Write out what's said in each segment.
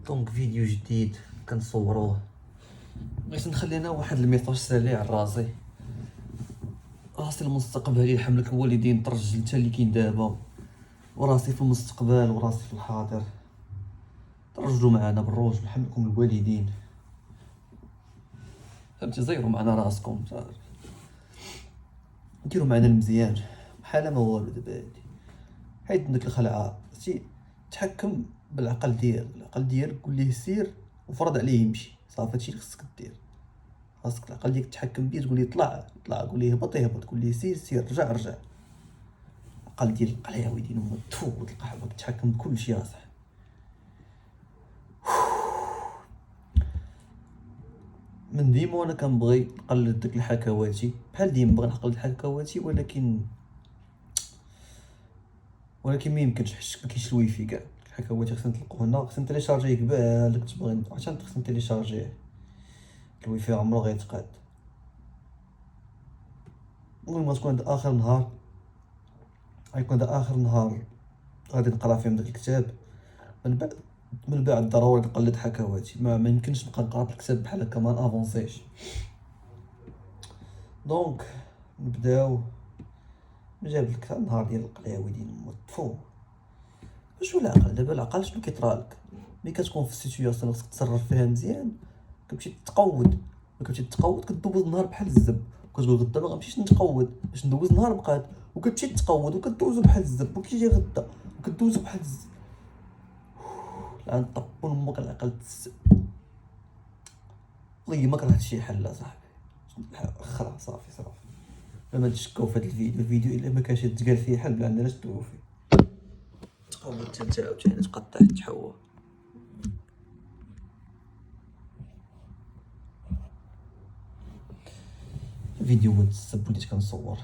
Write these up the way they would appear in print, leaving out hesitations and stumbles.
دونك فيديو جديد كنصوروه، بغيت نخلي انا واحد الميساج سالي على راسي المستقبلي، حملك الوالدين ترجل حتى اللي كاين دابا، وراسي في المستقبل وراسي في الحاضر. ترجلوا معنا بالروج نحملكم الوالدين، فهمتي؟ زيروا معنا راسكم، ديروا معنا المزيان بحال ما والو. دابا هادي حيد من ديك الخلعه، تحكم بالعقل ديالك، قول ليه سير وفرض عليه يمشي، صافي هادشي اللي خصك دير. خاصك العقل ديالك تحكم بيه، تقول ليه طلع، قول ليه هبط، قول ليه سير، رجع. العقل ديال القلاوي ديال امك تلقى حبك تحكم بكل شيء اصاحبي. من ديما وانا كنبغي نقلد داك الحكواتي، بحال ديما باغي نقلد الحكواتي، ولكن ما يمكنش، حيت ما كاينش الويفي كاع. الحكواتي خصنا نطلقوه هنا، خصنا نتيليشارجيه كبالك تبغي، عشان خصنا نتيليشارجيه، الويفي عمرو غيتقاد. المهم تكون هاد اخر نهار، غادي نقرا فيهم داك الكتاب. من بعد ضروري نقلد حكواتي، ما يمكنش نبقى نقرا الكتاب بحال هكا ما نافونسيش. دونك نبداو. جاب لك النهار ديال القلاوي ديال مو شو العقل دابا؟ العقل شنو كيطرالك ملي كتكون في السيتوياسيون خصك تتصرف فيها مزيان؟ كتمشي تقود، كدوز النهار بحال الزب، وكتقول غدا ما غنمشيش نتقود باش ندوز النهار بقات، وكتمشي تقود وكدوزو بحال الزب، وكيجي غدا وكدوزو بحال الزب. الان طبون امك العقل والله ما كرهت شي حل صاحبي، خلاص صافي. لما تشكاو في هذا الفيديو الا ما كانش يتقال فيه حل بلا عندنا تدويو فيه. تقود انت عاوتاني تقطع تحوى. فيديو هاد السب وليت كنصور.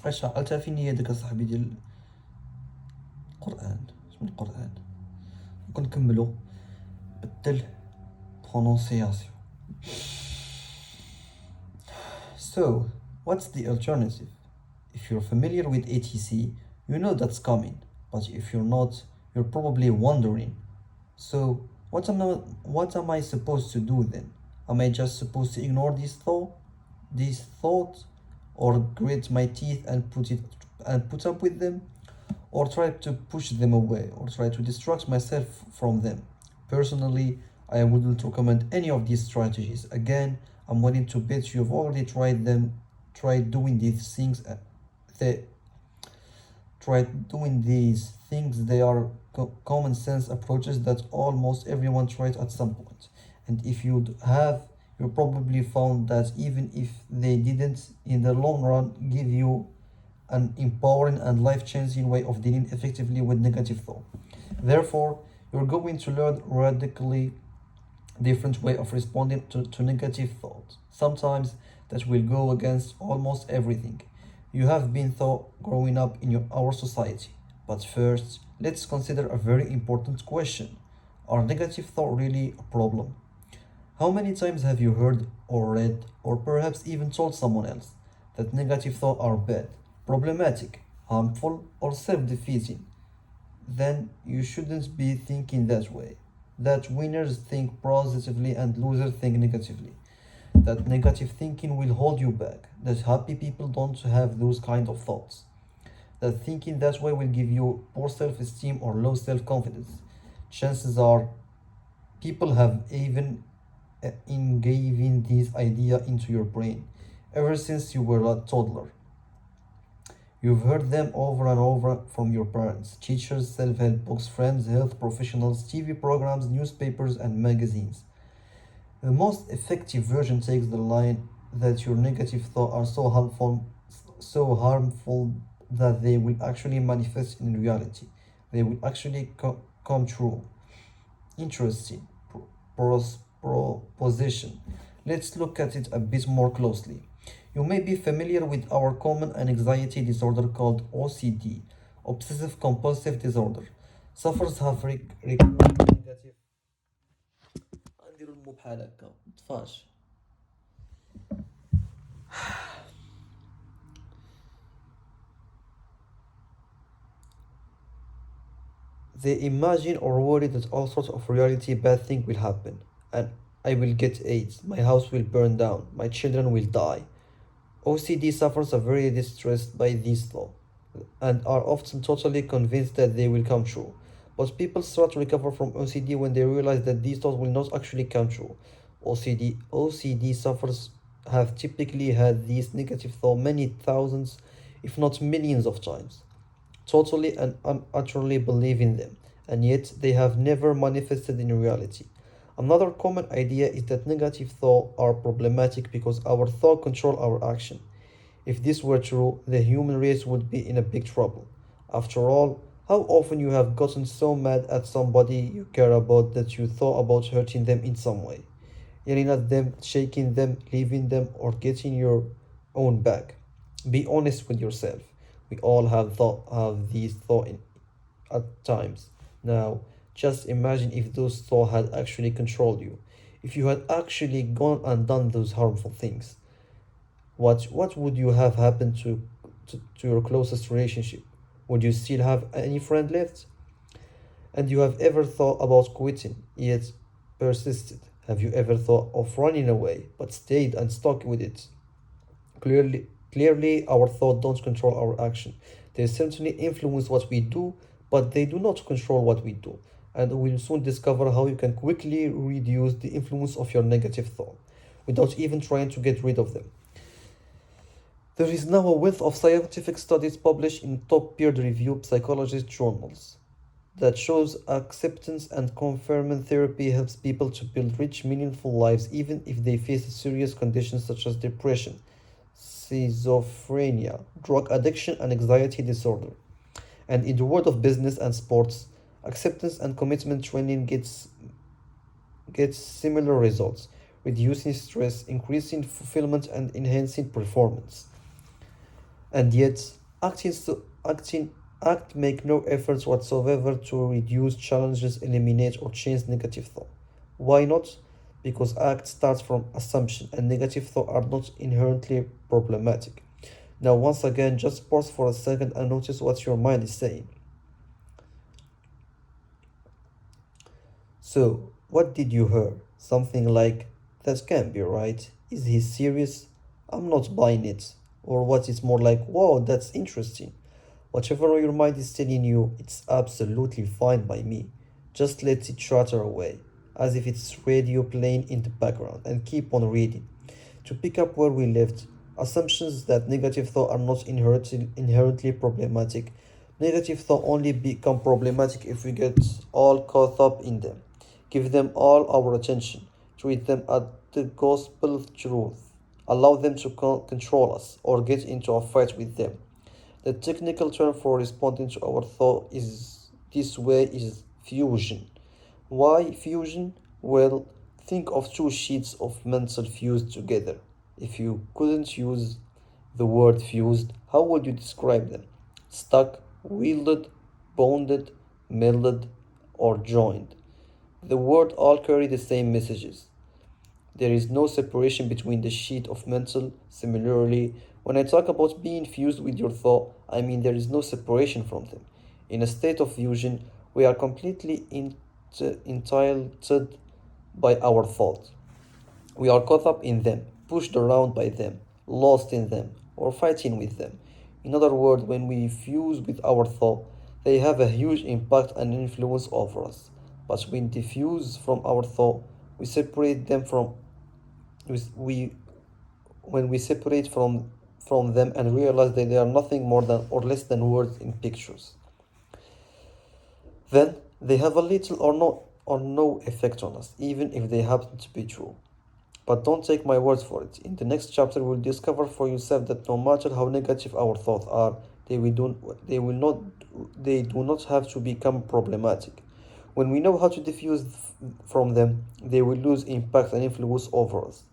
اش عقلتها فين هي داك اصاحبي ديال القران؟ اسم القران وكنكملو بدل pronunciation. So, what's the alternative? If you're familiar with ATC, you know that's coming. But if you're not, you're probably wondering. So, what am I supposed to do then? Am I just supposed to ignore these thoughts, or grit my teeth and put up with them, or try to push them away, or try to distract myself from them? Personally, I wouldn't recommend any of these strategies. Again, I'm willing to bet you've already tried doing these things. They They are common sense approaches that almost everyone tried at some point. And if you'd have, you probably found that even if they didn't, in the long run, give you an empowering and life-changing way of dealing effectively with negative thought. Therefore, you're going to learn radically different way of responding to negative thoughts. Sometimes that will go against almost everything you have been taught growing up in our society. But first, let's consider a very important question. Are negative thoughts really a problem? How many times have you heard or read, or perhaps even told someone else, that negative thoughts are bad, problematic, harmful, or self defeating? Then you shouldn't be thinking that way. That winners think positively and losers think negatively. That negative thinking will hold you back. That happy people don't have those kind of thoughts. That thinking that way will give you poor self esteem or low self confidence. Chances are people have even engraving this idea into your brain ever since you were a toddler. You've heard them over and over from your parents, teachers, self help books, friends, health professionals, TV programs, newspapers, and magazines. The most effective version takes the line that your negative thoughts are so harmful that they will actually manifest in reality. They will actually come true. Interesting proposition. Let's look at it a bit more closely. You may be familiar with our common anxiety disorder called OCD, obsessive compulsive disorder. Sufferers have negative. غنديرو المو بحال هكا مطفاش. They imagine or worry that all sorts of reality bad things will happen, and I will get AIDS, my house will burn down, my children will die. OCD sufferers are very distressed by these thoughts and are often totally convinced that they will come true. But people start to recover from OCD when they realize that these thoughts will not actually come true. OCD sufferers have typically had these negative thoughts many thousands, if not millions of times, totally and utterly believe in them, and yet they have never manifested in reality. Another common idea is that negative thoughts are problematic because our thoughts control our action. If this were true, the human race would be in a big trouble. After all, how often you have gotten so mad at somebody you care about that you thought about hurting them in some way, yelling at them, shaking them, leaving them, or getting your own back. Be honest with yourself. We all have these thoughts at times. Now, just imagine if those thoughts had actually controlled you. If you had actually gone and done those harmful things, what would you have happened to your closest relationship? Would you still have any friend left? And you have ever thought about quitting, yet persisted? Have you ever thought of running away, but stayed and stuck with it? Clearly, our thoughts don't control our action. They certainly influence what we do, but they do not control what we do. And we'll soon discover how you can quickly reduce the influence of your negative thought without even trying to get rid of them. There is now a wealth of scientific studies published in top peer-reviewed psychologist journals that shows acceptance and confinement therapy helps people to build rich, meaningful lives even if they face serious conditions such as depression, schizophrenia, drug addiction, and anxiety disorder. And in the world of business and sports, acceptance and commitment training gets similar results, reducing stress, increasing fulfillment, and enhancing performance. And yet, act make no efforts whatsoever to reduce challenges, eliminate, or change negative thought. Why not? Because act starts from assumption, and negative thoughts are not inherently problematic. Now, once again, just pause for a second and notice what your mind is saying. So, what did you hear? Something like, that can't be right. Is he serious? I'm not buying it. Or what is more like, wow, that's interesting. Whatever your mind is telling you, it's absolutely fine by me. Just let it chatter away, as if it's radio playing in the background, and keep on reading. To pick up where we left, assumptions that negative thoughts are not inherently problematic. Negative thoughts only become problematic if we get all caught up in them, give them all our attention, treat them as the gospel truth, allow them to control us, or get into a fight with them. The technical term for responding to our thought is this way is fusion. Why fusion? Well, think of two sheets of metal fused together. If you couldn't use the word fused, how would you describe them? Stuck, welded, bonded, melded, or joined? The words all carry the same messages. There is no separation between the sheet of metal. Similarly, when I talk about being fused with your thought, I mean there is no separation from them. In a state of fusion, we are completely entitled by our thoughts. We are caught up in them, pushed around by them, lost in them, or fighting with them. In other words, when we fuse with our thought, they have a huge impact and influence over us. But when they fuse from our thought, we separate them from we when we separate from them and realize that they are nothing more than or less than words in pictures. Then they have a little or no effect on us, even if they happen to be true. But don't take my words for it. In the next chapter, you will discover for yourself that no matter how negative our thoughts are, they will not, they do not have to become problematic. When we know how to diffuse from them, they will lose impact and influence over us.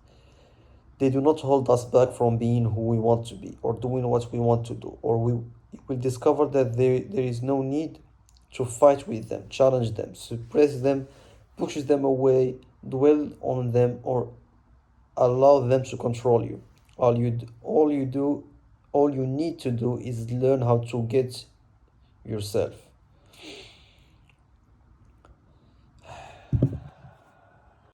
They do not hold us back from being who we want to be or doing what we want to do, or we will discover that there is no need to fight with them, challenge them, suppress them, push them away, dwell on them, or allow them to control you. All you need to do is learn how to get yourself.